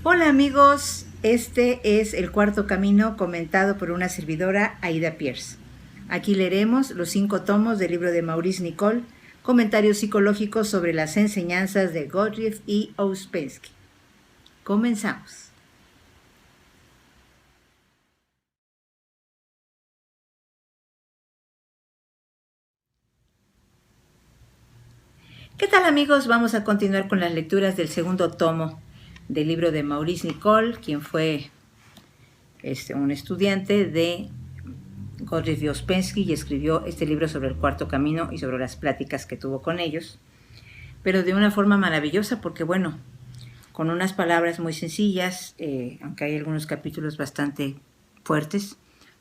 Hola amigos, este es El Cuarto Camino comentado por una servidora, Aida Pierce. Aquí leeremos los 5 tomos del libro de Maurice Nicoll, comentarios psicológicos sobre las enseñanzas de Gottlieb y Ouspensky. Comenzamos. ¿Qué tal amigos? Vamos a continuar con las lecturas del segundo tomo del libro de Maurice Nicoll, quien fue un estudiante de Gottlieb y Ouspensky y escribió este libro sobre el Cuarto Camino y sobre las pláticas que tuvo con ellos, pero de una forma maravillosa porque, bueno, con unas palabras muy sencillas, aunque hay algunos capítulos bastante fuertes,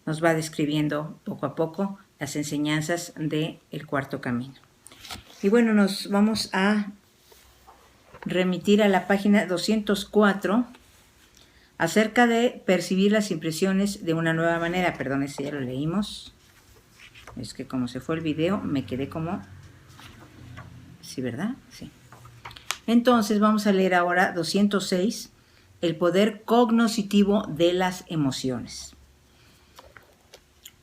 nos va describiendo poco a poco las enseñanzas del Cuarto Camino. Y bueno, nos vamos a remitir a la página 204 acerca de percibir las impresiones de una nueva manera. Perdón, ese ya lo leímos. Es que como se fue el video, me quedé como... ¿Sí, verdad? Sí. Entonces vamos a leer ahora 206, el poder cognoscitivo de las emociones.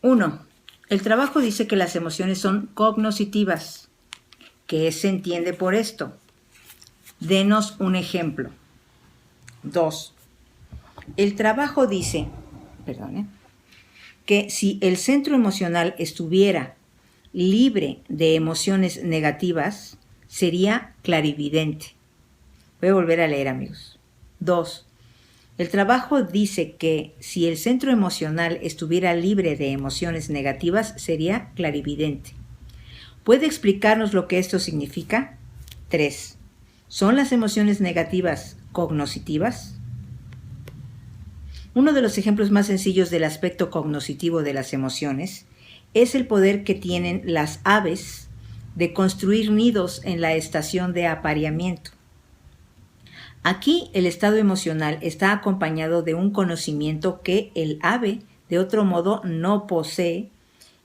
1. El trabajo dice que las emociones son cognoscitivas. ¿Qué se entiende por esto? Denos un ejemplo. 2. El trabajo dice, que si el centro emocional estuviera libre de emociones negativas, sería clarividente. Voy a volver a leer, amigos. 2. El trabajo dice que si el centro emocional estuviera libre de emociones negativas, sería clarividente. ¿Puede explicarnos lo que esto significa? 3. ¿Son las emociones negativas cognoscitivas? Uno de los ejemplos más sencillos del aspecto cognoscitivo de las emociones es el poder que tienen las aves de construir nidos en la estación de apareamiento. Aquí el estado emocional está acompañado de un conocimiento que el ave de otro modo no posee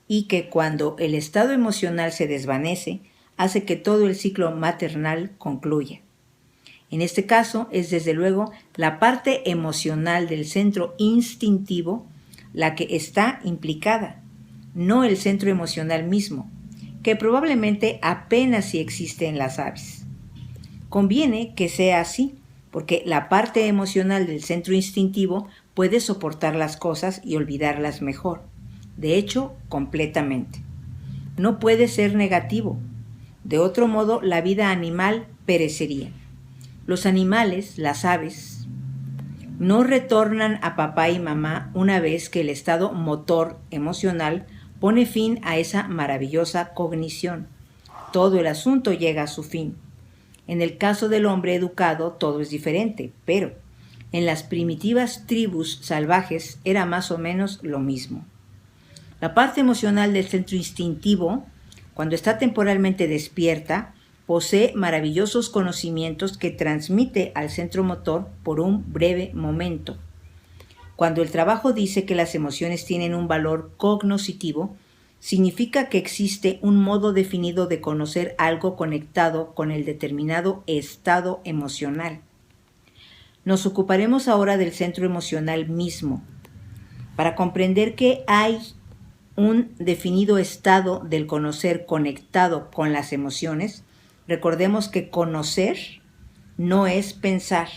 y que cuando el estado emocional se desvanece hace que todo el ciclo maternal concluya. En este caso es desde luego la parte emocional del centro instintivo la que está implicada, no el centro emocional mismo, que probablemente apenas si existe en las aves. Conviene que sea así, porque la parte emocional del centro instintivo puede soportar las cosas y olvidarlas mejor. De hecho, completamente. No puede ser negativo. De otro modo, la vida animal perecería. Los animales, las aves, no retornan a papá y mamá una vez que el estado motor emocional pone fin a esa maravillosa cognición. Todo el asunto llega a su fin. En el caso del hombre educado todo es diferente, pero en las primitivas tribus salvajes era más o menos lo mismo. La parte emocional del centro instintivo, cuando está temporalmente despierta, posee maravillosos conocimientos que transmite al centro motor por un breve momento. Cuando el trabajo dice que las emociones tienen un valor cognoscitivo, significa que existe un modo definido de conocer algo conectado con el determinado estado emocional. Nos ocuparemos ahora del centro emocional mismo, para comprender que hay un definido estado del conocer conectado con las emociones. Recordemos que conocer no es pensar.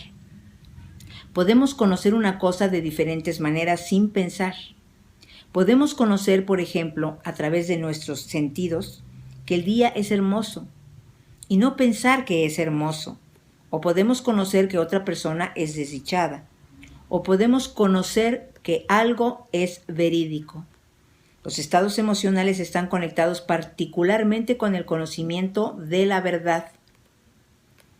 Podemos conocer una cosa de diferentes maneras sin pensar. Podemos conocer, por ejemplo, a través de nuestros sentidos, que el día es hermoso y no pensar que es hermoso. O podemos conocer que otra persona es desdichada. O podemos conocer que algo es verídico. Los estados emocionales están conectados particularmente con el conocimiento de la verdad.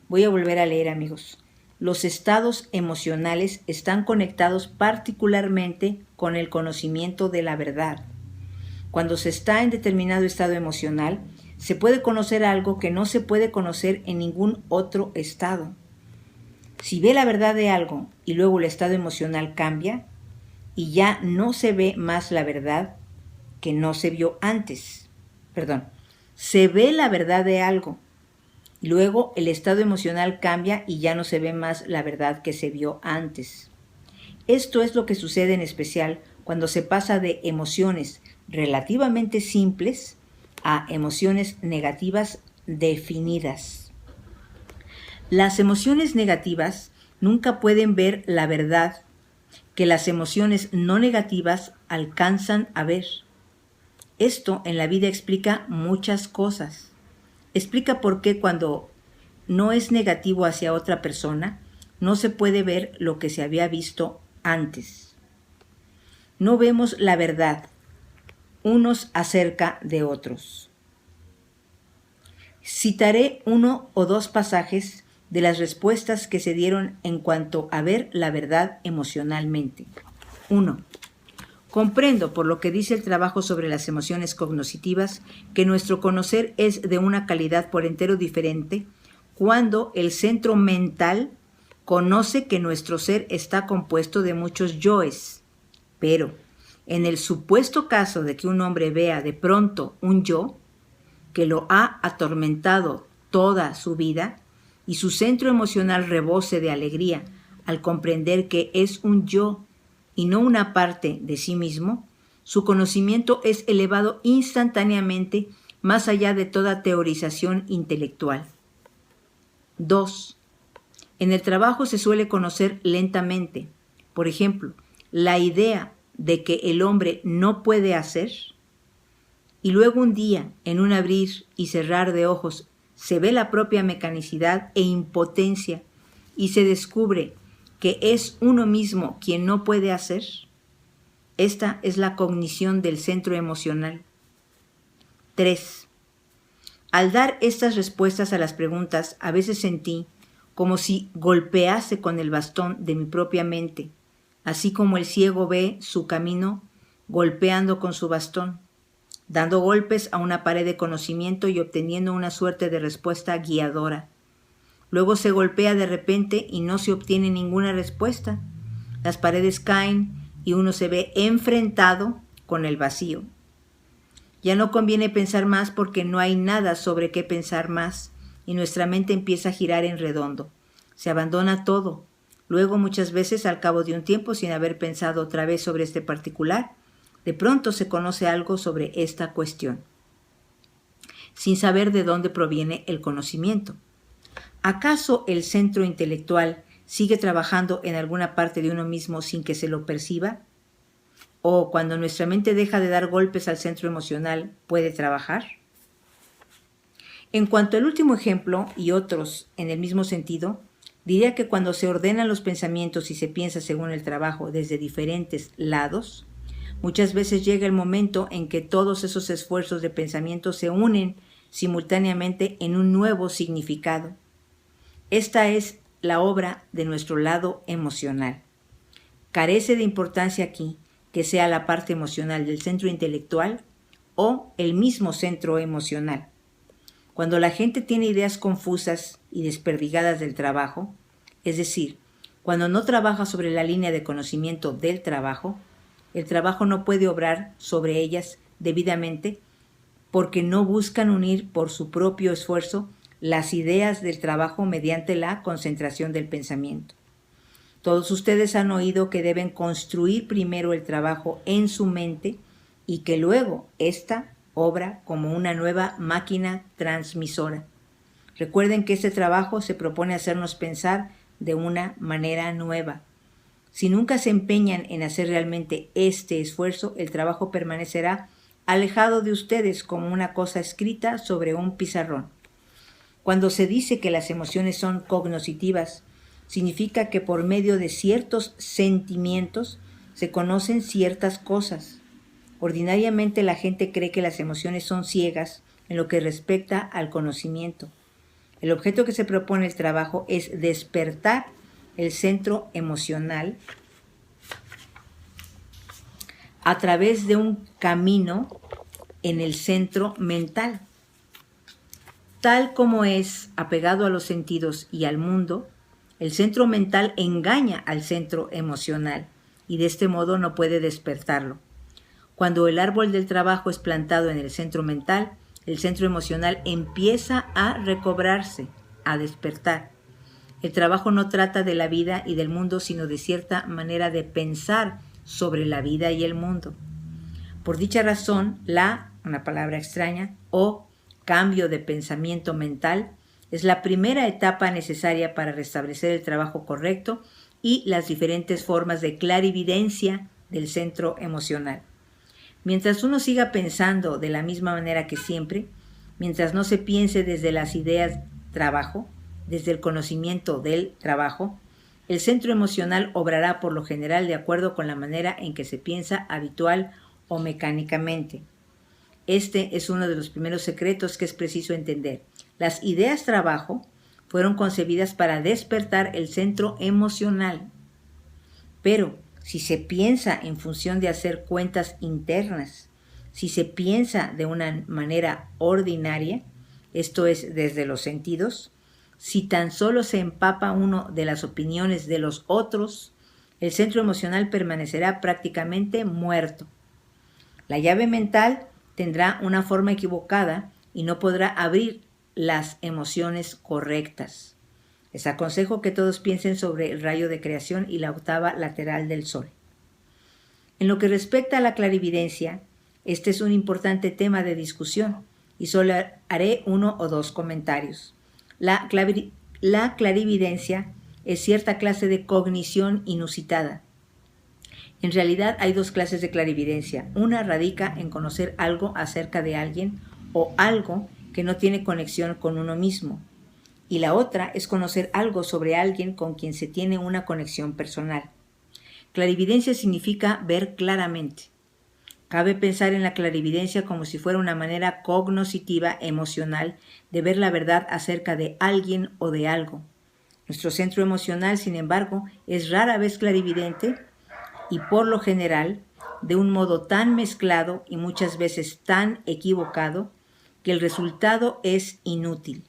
Voy a volver a leer, amigos. Los estados emocionales están conectados particularmente con el conocimiento de la verdad. Cuando se está en determinado estado emocional, se puede conocer algo que no se puede conocer en ningún otro estado. Si ve la verdad de algo y luego el estado emocional cambia y ya no se ve más la verdad que no se vio antes. Se ve la verdad de algo Y luego el estado emocional cambia y ya no se ve más la verdad que se vio antes. Esto es lo que sucede en especial cuando se pasa de emociones relativamente simples a emociones negativas definidas. Las emociones negativas nunca pueden ver la verdad que las emociones no negativas alcanzan a ver. Esto en la vida explica muchas cosas. Explica por qué cuando no es negativo hacia otra persona, no se puede ver lo que se había visto antes. No vemos la verdad unos acerca de otros. Citaré uno o dos pasajes de las respuestas que se dieron en cuanto a ver la verdad emocionalmente. 1. Comprendo, por lo que dice el trabajo sobre las emociones cognoscitivas, que nuestro conocer es de una calidad por entero diferente cuando el centro mental conoce que nuestro ser está compuesto de muchos yoes. Pero, en el supuesto caso de que un hombre vea de pronto un yo que lo ha atormentado toda su vida y su centro emocional rebose de alegría al comprender que es un yo y no una parte de sí mismo, su conocimiento es elevado instantáneamente más allá de toda teorización intelectual. 2. En el trabajo se suele conocer lentamente, por ejemplo, la idea de que el hombre no puede hacer, y luego un día, en un abrir y cerrar de ojos, se ve la propia mecanicidad e impotencia y se descubre que es uno mismo quien no puede hacer. Esta es la cognición del centro emocional. 3. Al dar estas respuestas a las preguntas, a veces sentí como si golpease con el bastón de mi propia mente, así como el ciego ve su camino golpeando con su bastón, dando golpes a una pared de conocimiento y obteniendo una suerte de respuesta guiadora. Luego se golpea de repente y no se obtiene ninguna respuesta. Las paredes caen y uno se ve enfrentado con el vacío. Ya no conviene pensar más porque no hay nada sobre qué pensar más y nuestra mente empieza a girar en redondo. Se abandona todo. Luego, muchas veces, al cabo de un tiempo, sin haber pensado otra vez sobre este particular, de pronto se conoce algo sobre esta cuestión, sin saber de dónde proviene el conocimiento. ¿Acaso el centro intelectual sigue trabajando en alguna parte de uno mismo sin que se lo perciba? ¿O cuando nuestra mente deja de dar golpes al centro emocional, puede trabajar? En cuanto al último ejemplo y otros en el mismo sentido, diría que cuando se ordenan los pensamientos y se piensa según el trabajo desde diferentes lados, muchas veces llega el momento en que todos esos esfuerzos de pensamiento se unen simultáneamente en un nuevo significado. Esta es la obra de nuestro lado emocional. Carece de importancia aquí que sea la parte emocional del centro intelectual o el mismo centro emocional. Cuando la gente tiene ideas confusas y desperdigadas del trabajo, es decir, cuando no trabaja sobre la línea de conocimiento del trabajo, el trabajo no puede obrar sobre ellas debidamente porque no buscan unir por su propio esfuerzo las ideas del trabajo mediante la concentración del pensamiento. Todos ustedes han oído que deben construir primero el trabajo en su mente y que luego ésta obra como una nueva máquina transmisora. Recuerden que este trabajo se propone hacernos pensar de una manera nueva. Si nunca se empeñan en hacer realmente este esfuerzo, el trabajo permanecerá alejado de ustedes como una cosa escrita sobre un pizarrón. Cuando se dice que las emociones son cognoscitivas, significa que por medio de ciertos sentimientos se conocen ciertas cosas. Ordinariamente la gente cree que las emociones son ciegas en lo que respecta al conocimiento. El objeto que se propone el trabajo es despertar el centro emocional a través de un camino en el centro mental. Tal como es apegado a los sentidos y al mundo, el centro mental engaña al centro emocional y de este modo no puede despertarlo. Cuando el árbol del trabajo es plantado en el centro mental, el centro emocional empieza a recobrarse, a despertar. El trabajo no trata de la vida y del mundo, sino de cierta manera de pensar sobre la vida y el mundo. Por dicha razón, una palabra extraña, o cambio de pensamiento mental, es la primera etapa necesaria para restablecer el trabajo correcto y las diferentes formas de clarividencia del centro emocional. Mientras uno siga pensando de la misma manera que siempre, mientras no se piense desde las ideas trabajo, desde el conocimiento del trabajo, el centro emocional obrará por lo general de acuerdo con la manera en que se piensa habitual o mecánicamente. Este es uno de los primeros secretos que es preciso entender. Las ideas trabajo fueron concebidas para despertar el centro emocional. Pero si se piensa en función de hacer cuentas internas, si se piensa de una manera ordinaria, esto es desde los sentidos, si tan solo se empapa uno de las opiniones de los otros, el centro emocional permanecerá prácticamente muerto. La llave mental tendrá una forma equivocada y no podrá abrir las emociones correctas. Les aconsejo que todos piensen sobre el rayo de creación y la octava lateral del sol. En lo que respecta a la clarividencia, este es un importante tema de discusión y solo haré 1 o 2 comentarios. La clarividencia es cierta clase de cognición inusitada. En realidad hay 2 clases de clarividencia. Una radica en conocer algo acerca de alguien o algo que no tiene conexión con uno mismo. Y la otra es conocer algo sobre alguien con quien se tiene una conexión personal. Clarividencia significa ver claramente. Cabe pensar en la clarividencia como si fuera una manera cognoscitiva emocional de ver la verdad acerca de alguien o de algo. Nuestro centro emocional, sin embargo, es rara vez clarividente y por lo general de un modo tan mezclado y muchas veces tan equivocado que el resultado es inútil.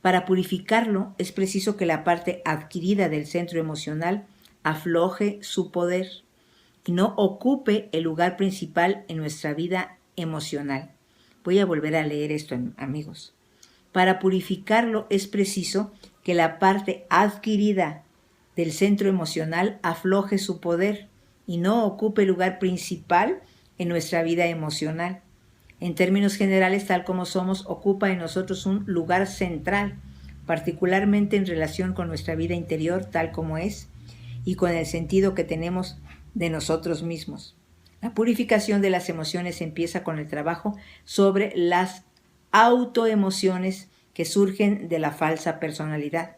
Para purificarlo es preciso que la parte adquirida del centro emocional afloje su poder y no ocupe el lugar principal en nuestra vida emocional. Voy a volver a leer esto, amigos. Para purificarlo es preciso que la parte adquirida del centro emocional afloje su poder y no ocupe el lugar principal en nuestra vida emocional. En términos generales, tal como somos, ocupa en nosotros un lugar central, particularmente en relación con nuestra vida interior tal como es y con el sentido que tenemos de nosotros mismos. La purificación de las emociones empieza con el trabajo sobre las autoemociones que surgen de la falsa personalidad.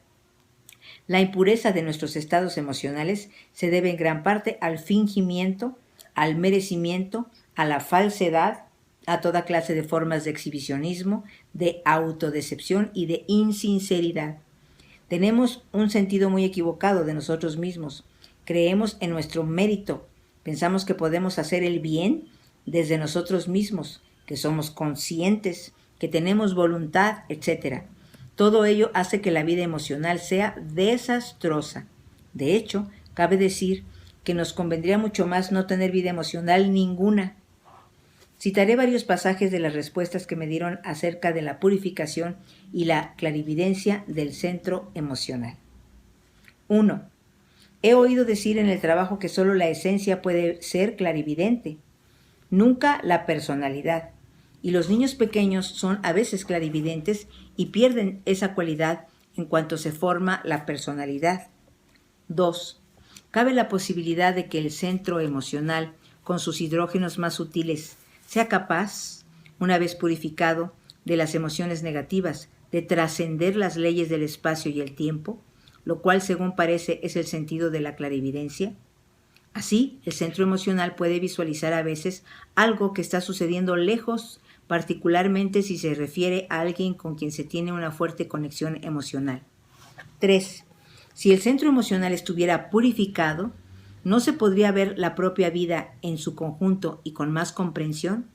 La impureza de nuestros estados emocionales se debe en gran parte al fingimiento, al merecimiento, a la falsedad, a toda clase de formas de exhibicionismo, de autodecepción y de insinceridad. Tenemos un sentido muy equivocado de nosotros mismos. Creemos en nuestro mérito. Pensamos que podemos hacer el bien desde nosotros mismos, que somos conscientes, que tenemos voluntad, etc. Todo ello hace que la vida emocional sea desastrosa. De hecho, cabe decir que nos convendría mucho más no tener vida emocional ninguna. Citaré varios pasajes de las respuestas que me dieron acerca de la purificación y la clarividencia del centro emocional. 1. He oído decir en el trabajo que solo la esencia puede ser clarividente, nunca la personalidad. Y los niños pequeños son a veces clarividentes y pierden esa cualidad en cuanto se forma la personalidad. 2. Cabe la posibilidad de que el centro emocional, con sus hidrógenos más sutiles, sea capaz, una vez purificado, de las emociones negativas, de trascender las leyes del espacio y el tiempo, lo cual, según parece, es el sentido de la clarividencia. Así, el centro emocional puede visualizar a veces algo que está sucediendo lejos, particularmente si se refiere a alguien con quien se tiene una fuerte conexión emocional. 3. Si el centro emocional estuviera purificado, ¿no se podría ver la propia vida en su conjunto y con más comprensión?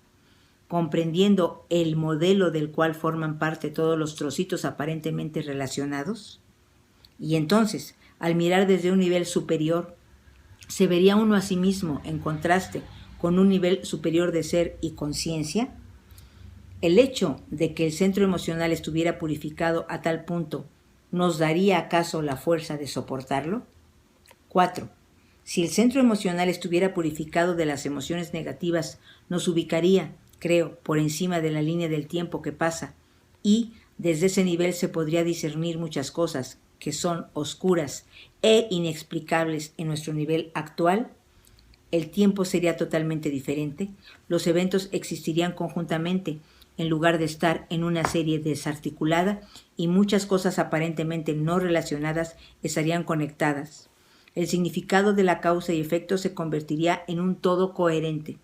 Comprendiendo el modelo del cual forman parte todos los trocitos aparentemente relacionados. Y entonces, al mirar desde un nivel superior, ¿se vería uno a sí mismo en contraste con un nivel superior de ser y conciencia? ¿El hecho de que el centro emocional estuviera purificado a tal punto nos daría acaso la fuerza de soportarlo? 4. Si el centro emocional estuviera purificado de las emociones negativas, nos ubicaría, creo, por encima de la línea del tiempo que pasa, y desde ese nivel se podría discernir muchas cosas que son oscuras e inexplicables en nuestro nivel actual. El tiempo sería totalmente diferente, los eventos existirían conjuntamente en lugar de estar en una serie desarticulada, y muchas cosas aparentemente no relacionadas estarían conectadas. El significado de la causa y efecto se convertiría en un todo coherente.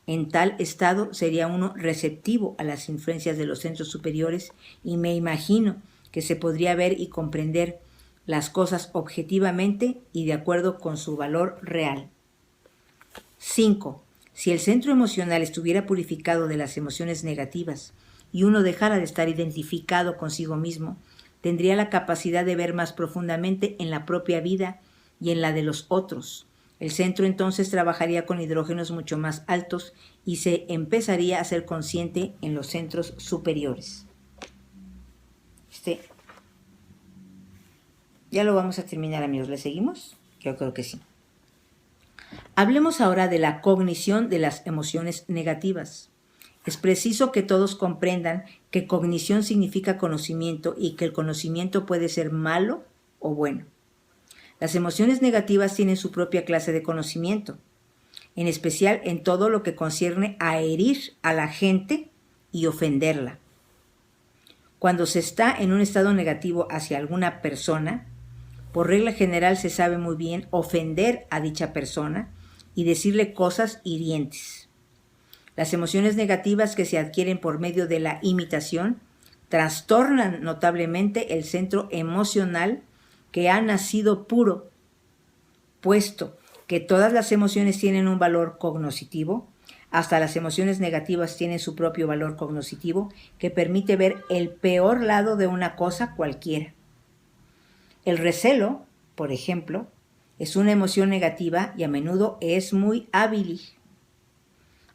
En tal estado sería uno receptivo a las influencias de los centros superiores, y me imagino que se podría ver y comprender las cosas objetivamente y de acuerdo con su valor real. 5. Si el centro emocional estuviera purificado de las emociones negativas y uno dejara de estar identificado consigo mismo, tendría la capacidad de ver más profundamente en la propia vida y en la de los otros. El centro entonces trabajaría con hidrógenos mucho más altos y se empezaría a ser consciente en los centros superiores. Ya lo vamos a terminar, amigos. ¿Le seguimos? Yo creo que sí. Hablemos ahora de la cognición de las emociones negativas. Es preciso que todos comprendan que cognición significa conocimiento y que el conocimiento puede ser malo o bueno. Las emociones negativas tienen su propia clase de conocimiento, en especial en todo lo que concierne a herir a la gente y ofenderla. Cuando se está en un estado negativo hacia alguna persona, por regla general se sabe muy bien ofender a dicha persona y decirle cosas hirientes. Las emociones negativas que se adquieren por medio de la imitación trastornan notablemente el centro emocional que ha nacido puro, puesto que todas las emociones tienen un valor cognoscitivo, hasta las emociones negativas tienen su propio valor cognoscitivo que permite ver el peor lado de una cosa cualquiera. El recelo, por ejemplo, es una emoción negativa y a menudo es muy hábil.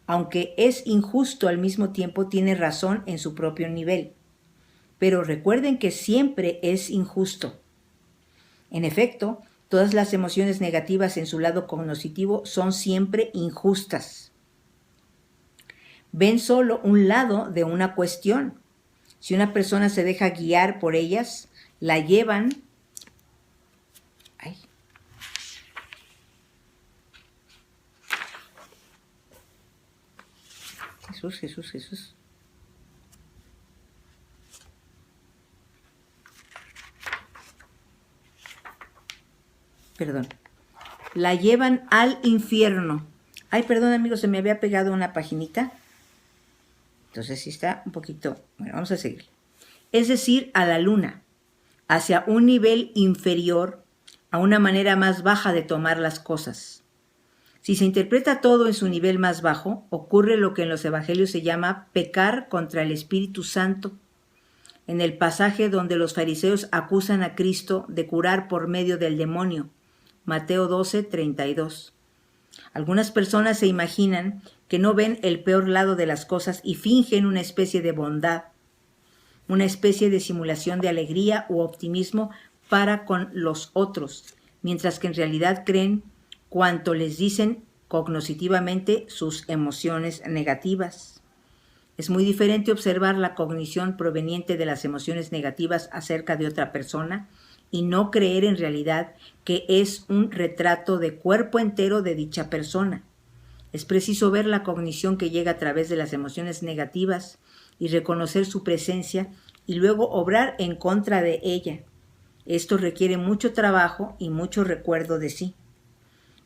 Aunque es injusto al mismo tiempo tiene razón en su propio nivel. Pero recuerden que siempre es injusto. En efecto, todas las emociones negativas en su lado cognoscitivo son siempre injustas. Ven solo un lado de una cuestión. Si una persona se deja guiar por ellas, la llevan Jesús. Perdón. La llevan al infierno. Ay, perdón, amigos, se me había pegado una paginita. Entonces sí está un poquito... Bueno, vamos a seguir. Es decir, a la luna, hacia un nivel inferior, a una manera más baja de tomar las cosas. Si se interpreta todo en su nivel más bajo, ocurre lo que en los evangelios se llama pecar contra el Espíritu Santo. En el pasaje donde los fariseos acusan a Cristo de curar por medio del demonio, Mateo 12:32. Algunas personas se imaginan que no ven el peor lado de las cosas y fingen una especie de bondad, una especie de simulación de alegría u optimismo para con los otros, mientras que en realidad creen cuanto les dicen cognoscitivamente sus emociones negativas. Es muy diferente observar la cognición proveniente de las emociones negativas acerca de otra persona y no creer en realidad que es un retrato de cuerpo entero de dicha persona. Es preciso ver la cognición que llega a través de las emociones negativas y reconocer su presencia y luego obrar en contra de ella. Esto requiere mucho trabajo y mucho recuerdo de sí.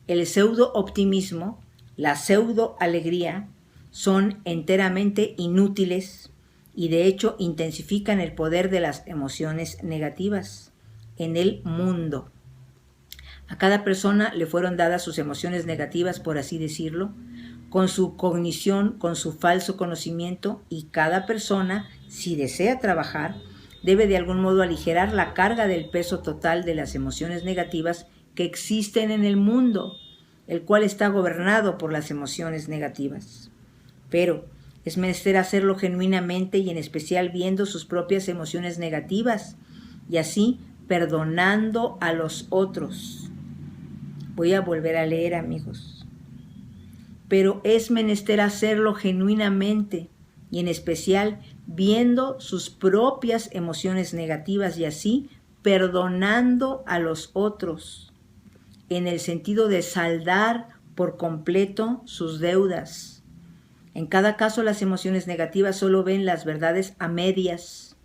El pseudo-optimismo, la pseudo-alegría, son enteramente inútiles y de hecho intensifican el poder de las emociones negativas en el mundo. A cada persona le fueron dadas sus emociones negativas, por así decirlo, con su cognición, con su falso conocimiento, y cada persona, si desea trabajar, debe de algún modo aligerar la carga del peso total de las emociones negativas que existen en el mundo, el cual está gobernado por las emociones negativas. Pero Es menester hacerlo genuinamente y en especial viendo sus propias emociones negativas y así perdonando a los otros. Voy a volver a leer, amigos. Pero es menester hacerlo genuinamente y en especial viendo sus propias emociones negativas y así perdonando a los otros, en el sentido de saldar por completo sus deudas. En cada caso, las emociones negativas solo ven las verdades a medias.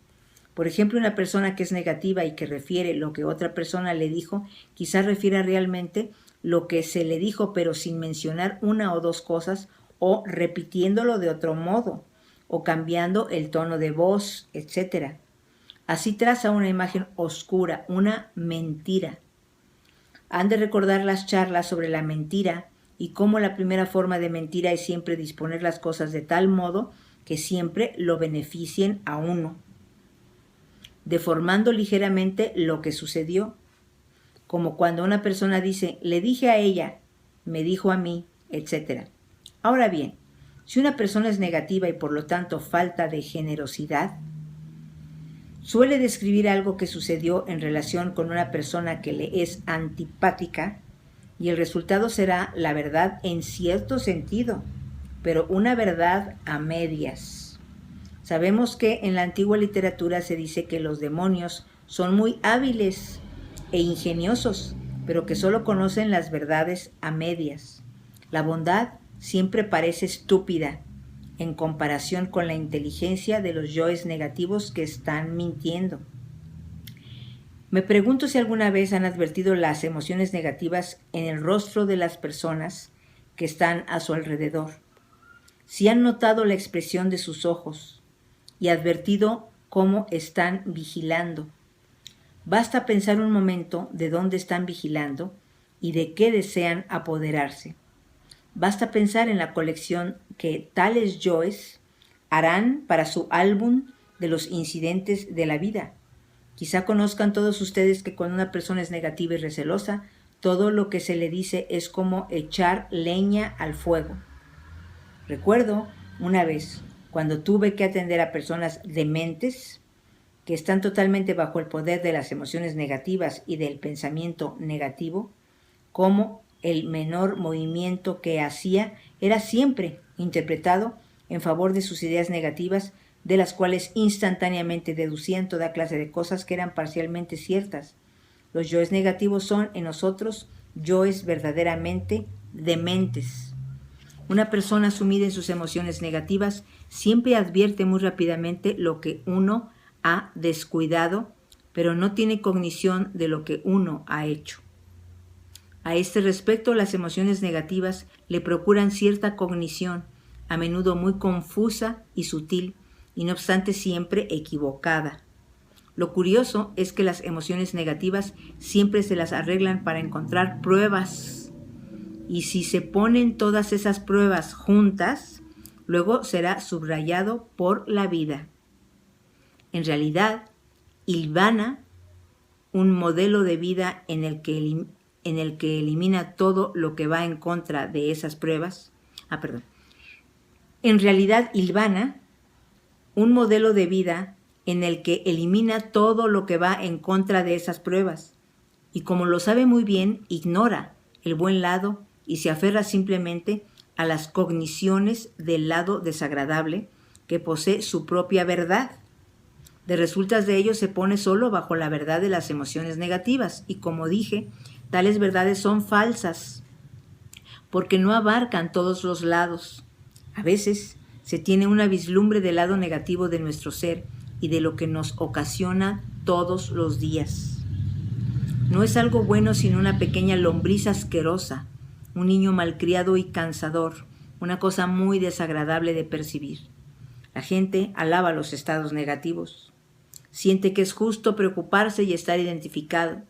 Por ejemplo, una persona que es negativa y que refiere lo que otra persona le dijo, quizás refiera realmente lo que se le dijo, pero sin mencionar una o dos cosas, o repitiéndolo de otro modo, o cambiando el tono de voz, etc. Así traza una imagen oscura, una mentira. Han de recordar las charlas sobre la mentira y cómo la primera forma de mentira es siempre disponer las cosas de tal modo que siempre lo beneficien a uno, deformando ligeramente lo que sucedió, como cuando una persona dice, le dije a ella, me dijo a mí, etc. Ahora bien, si una persona es negativa y por lo tanto falta de generosidad, suele describir algo que sucedió en relación con una persona que le es antipática y el resultado será la verdad en cierto sentido, pero una verdad a medias. Sabemos que en la antigua literatura se dice que los demonios son muy hábiles e ingeniosos, pero que solo conocen las verdades a medias. La bondad siempre parece estúpida en comparación con la inteligencia de los yoes negativos que están mintiendo. Me pregunto si alguna vez han advertido las emociones negativas en el rostro de las personas que están a su alrededor, si han notado la expresión de sus ojos y advertido cómo están vigilando. Basta pensar un momento de dónde están vigilando y de qué desean apoderarse. Basta pensar en la colección que tales yoes harán para su álbum de los incidentes de la vida. Quizá conozcan todos ustedes que cuando una persona es negativa y recelosa, todo lo que se le dice es como echar leña al fuego. Recuerdo una vez, cuando tuve que atender a personas dementes, que están totalmente bajo el poder de las emociones negativas y del pensamiento negativo, cómo el menor movimiento que hacía era siempre interpretado en favor de sus ideas negativas, de las cuales instantáneamente deducían toda clase de cosas que eran parcialmente ciertas. Los yoes negativos son en nosotros yoes verdaderamente dementes. Una persona sumida en sus emociones negativas siempre advierte muy rápidamente lo que uno ha descuidado, pero no tiene cognición de lo que uno ha hecho. A este respecto, las emociones negativas le procuran cierta cognición, a menudo muy confusa y sutil, y no obstante siempre equivocada. Lo curioso es que las emociones negativas siempre se las arreglan para encontrar pruebas, y si se ponen todas esas pruebas juntas, luego será subrayado por la vida. En realidad, hilvana un modelo de vida en el que elimina todo lo que va en contra de esas pruebas. En realidad, hilvana un modelo de vida en el que elimina todo lo que va en contra de esas pruebas, y como lo sabe muy bien, ignora el buen lado y se aferra simplemente a las cogniciones del lado desagradable que posee su propia verdad. De resultas de ello se pone solo bajo la verdad de las emociones negativas, y como dije, tales verdades son falsas, porque no abarcan todos los lados. A veces se tiene una vislumbre del lado negativo de nuestro ser y de lo que nos ocasiona todos los días. No es algo bueno sino una pequeña lombriz asquerosa, un niño malcriado y cansador, una cosa muy desagradable de percibir. La gente alaba los estados negativos. Siente que es justo preocuparse y estar identificado.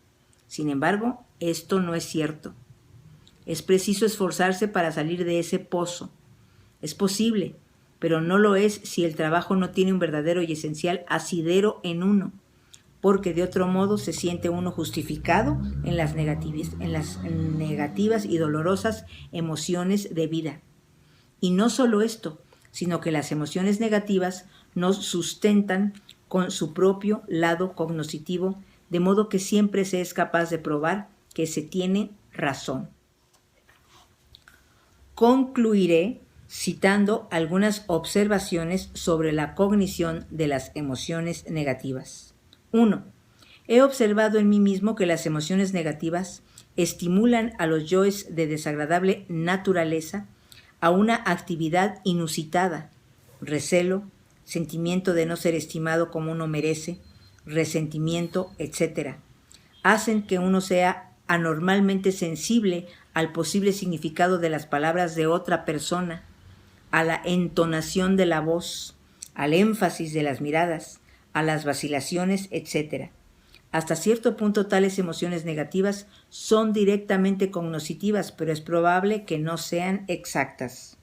Sin embargo, esto no es cierto. Es preciso esforzarse para salir de ese pozo. Es posible, pero no lo es si el trabajo no tiene un verdadero y esencial asidero en uno, porque de otro modo se siente uno justificado en las negativas y dolorosas emociones de vida. Y no solo esto, sino que las emociones negativas nos sustentan con su propio lado cognoscitivo, de modo que siempre se es capaz de probar que se tiene razón. Concluiré citando algunas observaciones sobre la cognición de las emociones negativas. 1. He observado en mí mismo que las emociones negativas estimulan a los yoes de desagradable naturaleza a una actividad inusitada, recelo, sentimiento de no ser estimado como uno merece, resentimiento, etc. Hacen que uno sea anormalmente sensible al posible significado de las palabras de otra persona, a la entonación de la voz, al énfasis de las miradas, a las vacilaciones, etc. Hasta cierto punto tales emociones negativas son directamente cognoscitivas, pero es probable que no sean exactas.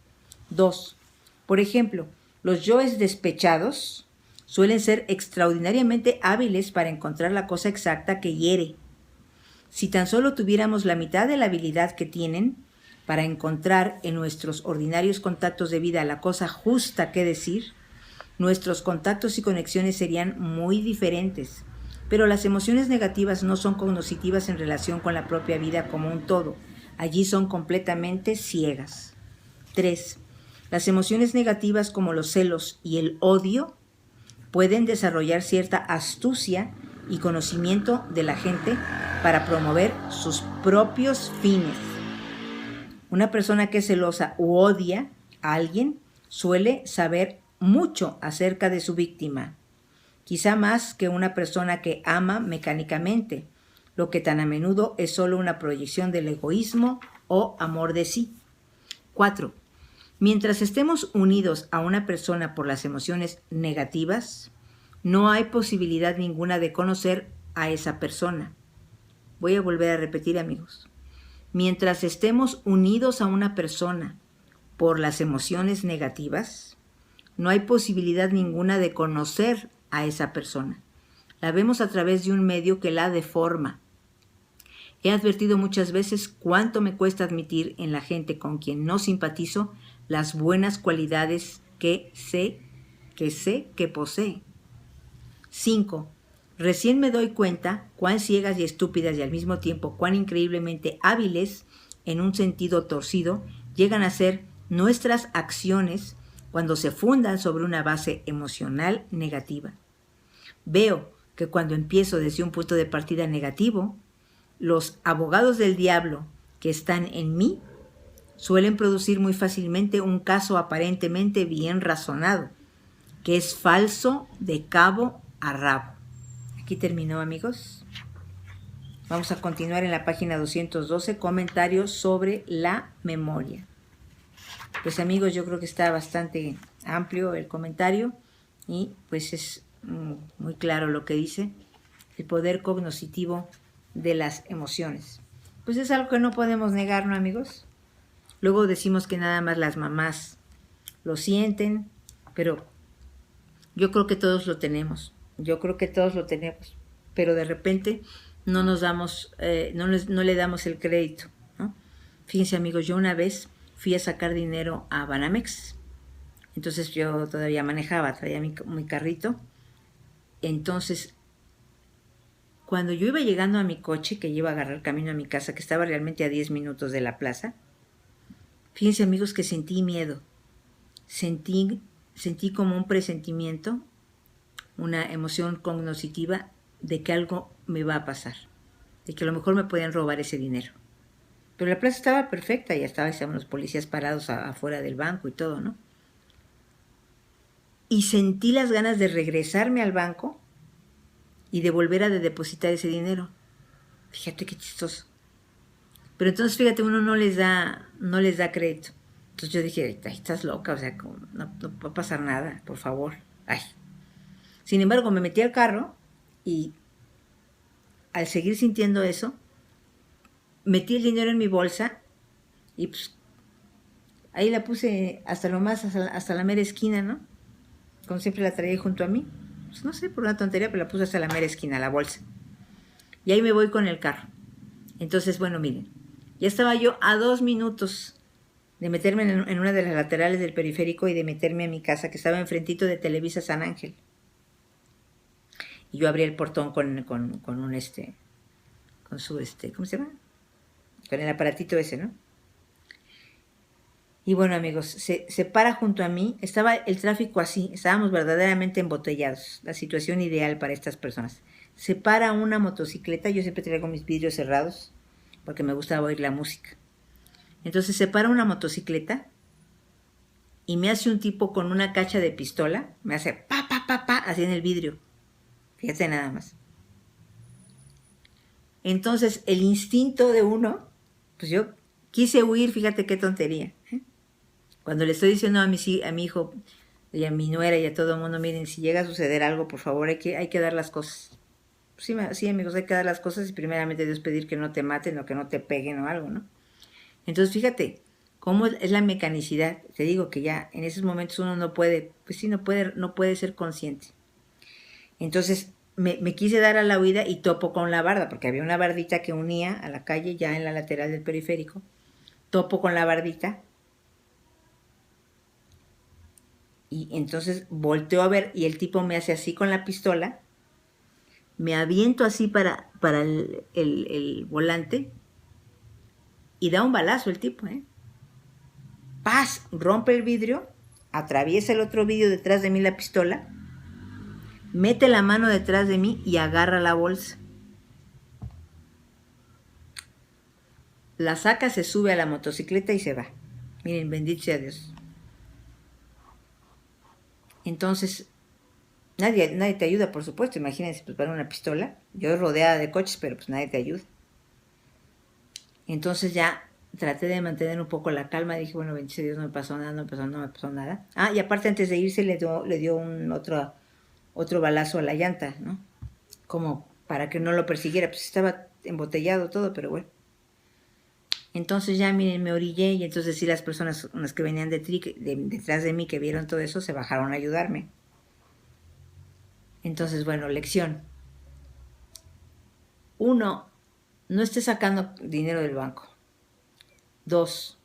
2. Por ejemplo, los yoes despechados suelen ser extraordinariamente hábiles para encontrar la cosa exacta que hiere. Si tan solo tuviéramos la mitad de la habilidad que tienen para encontrar en nuestros ordinarios contactos de vida la cosa justa que decir, nuestros contactos y conexiones serían muy diferentes. Pero las emociones negativas no son cognoscitivas en relación con la propia vida como un todo. Allí son completamente ciegas. 3. Las emociones negativas como los celos y el odio pueden desarrollar cierta astucia y conocimiento de la gente para promover sus propios fines. Una persona que es celosa u odia a alguien suele saber mucho acerca de su víctima, quizá más que una persona que ama mecánicamente, lo que tan a menudo es solo una proyección del egoísmo o amor de sí. 4. Mientras estemos unidos a una persona por las emociones negativas, no hay posibilidad ninguna de conocer a esa persona. Voy a volver a repetir, amigos. Mientras estemos unidos a una persona por las emociones negativas, no hay posibilidad ninguna de conocer a esa persona. La vemos a través de un medio que la deforma. He advertido muchas veces cuánto me cuesta admitir en la gente con quien no simpatizo las buenas cualidades que sé que posee. 5. Recién me doy cuenta cuán ciegas y estúpidas y al mismo tiempo cuán increíblemente hábiles, en un sentido torcido, llegan a ser nuestras acciones cuando se fundan sobre una base emocional negativa. Veo que cuando empiezo desde un punto de partida negativo, los abogados del diablo que están en mí suelen producir muy fácilmente un caso aparentemente bien razonado, que es falso de cabo a rabo. Aquí terminó, amigos. Vamos a continuar en la página 212, comentarios sobre la memoria. Pues, amigos, yo creo que está bastante amplio el comentario y pues es muy claro lo que dice el poder cognoscitivo de las emociones. Pues es algo que no podemos negar, ¿no, amigos? Luego decimos que nada más las mamás lo sienten, pero yo creo que todos lo tenemos. Pero de repente no nos damos, no le damos el crédito, ¿no? Fíjense, amigos, yo una vez fui a sacar dinero a Banamex. Entonces yo todavía manejaba, traía mi carrito. Entonces, cuando yo iba llegando a mi coche, que iba a agarrar camino a mi casa, que estaba realmente a 10 minutos de la plaza, fíjense, amigos, que sentí miedo. Sentí como un presentimiento, una emoción cognoscitiva de que algo me va a pasar, de que a lo mejor me podían robar ese dinero. Pero la plaza estaba perfecta, ya estaban los policías parados afuera del banco y todo, ¿no? Y sentí las ganas de regresarme al banco y de volver a depositar ese dinero. Fíjate qué chistoso. Pero entonces, fíjate, uno no les da crédito. Entonces yo dije, ay, estás loca, o sea, no va a pasar nada, por favor. Ay. Sin embargo, me metí al carro y al seguir sintiendo eso, metí el dinero en mi bolsa y pues ahí la puse hasta la mera esquina, ¿no? Como siempre la traía junto a mí. Pues no sé, por una tontería, pero la puse hasta la mera esquina, la bolsa. Y ahí me voy con el carro. Entonces, bueno, miren, ya estaba yo a 2 minutos de meterme en una de las laterales del periférico y de meterme a mi casa, que estaba enfrentito de Televisa San Ángel. Y yo abrí el portón con un con su ¿cómo se llama? Con el aparatito ese, ¿no? Y bueno, amigos, se para junto a mí, estaba el tráfico así, estábamos verdaderamente embotellados, la situación ideal para estas personas. Se para una motocicleta, yo siempre traigo mis vidrios cerrados, porque me gusta oír la música. Entonces se para una motocicleta y me hace un tipo con una cacha de pistola, me hace pa, pa, pa, pa, así en el vidrio. Fíjate nada más. Entonces el instinto de uno, pues yo quise huir, fíjate qué tontería. Cuando le estoy diciendo a mi hijo y a mi nuera y a todo el mundo, miren, si llega a suceder algo, por favor, hay que dar las cosas. Sí, amigos, hay que dar las cosas y primeramente Dios pedir que no te maten o que no te peguen o algo, ¿no? Entonces, fíjate cómo es la mecanicidad. Te digo que ya en esos momentos uno no puede, pues sí, no puede ser consciente. Entonces, me quise dar a la huida y topo con la barda, porque había una bardita que unía a la calle ya en la lateral del periférico. Topo con la bardita. Y entonces volteo a ver y el tipo me hace así con la pistola. Me aviento así para el volante y da un balazo el tipo, ¿eh? ¡Paz! Rompe el vidrio, atraviesa el otro vidrio detrás de mí la pistola, mete la mano detrás de mí y agarra la bolsa. La saca, se sube a la motocicleta y se va. Miren, bendito sea Dios. Entonces, nadie te ayuda, por supuesto. Imagínense, pues para una pistola. Yo rodeada de coches, pero pues nadie te ayuda. Entonces ya traté de mantener un poco la calma. Dije, bueno, bendito sea Dios, no me pasó nada. Ah, y aparte antes de irse le dio otro balazo a la llanta, ¿no? Como para que no lo persiguiera. Pues estaba embotellado todo, pero bueno. Entonces ya, miren, me orillé y entonces sí las personas, unas que venían detrás de mí, que vieron todo eso, se bajaron a ayudarme. Entonces, bueno, lección. 1, no estés sacando dinero del banco. 2,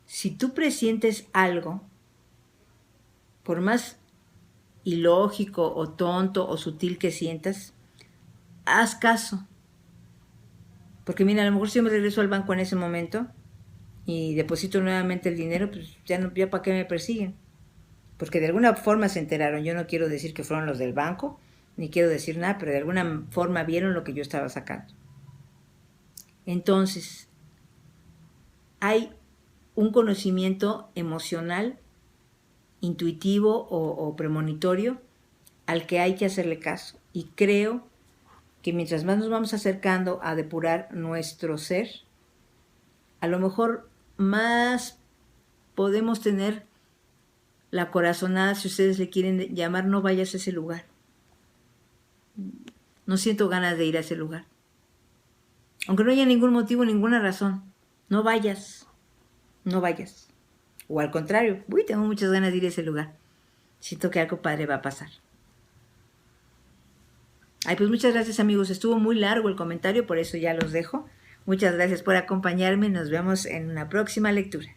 si tú presientes algo, por más ilógico o tonto o sutil que sientas, haz caso. Porque mira, a lo mejor si yo me regreso al banco en ese momento y deposito nuevamente el dinero, pues ya para qué me persiguen. Porque de alguna forma se enteraron. Yo no quiero decir que fueron los del banco, ni quiero decir nada, pero de alguna forma vieron lo que yo estaba sacando. Entonces, hay un conocimiento emocional, intuitivo o premonitorio al que hay que hacerle caso. Y creo que mientras más nos vamos acercando a depurar nuestro ser, a lo mejor más podemos tener la corazonada, si ustedes le quieren llamar, no vayas a ese lugar. No siento ganas de ir a ese lugar. Aunque no haya ningún motivo, ninguna razón, no vayas. O al contrario, tengo muchas ganas de ir a ese lugar. Siento que algo padre va a pasar. Ay, pues muchas gracias, amigos. Estuvo muy largo el comentario, por eso ya los dejo. Muchas gracias por acompañarme. Nos vemos en una próxima lectura.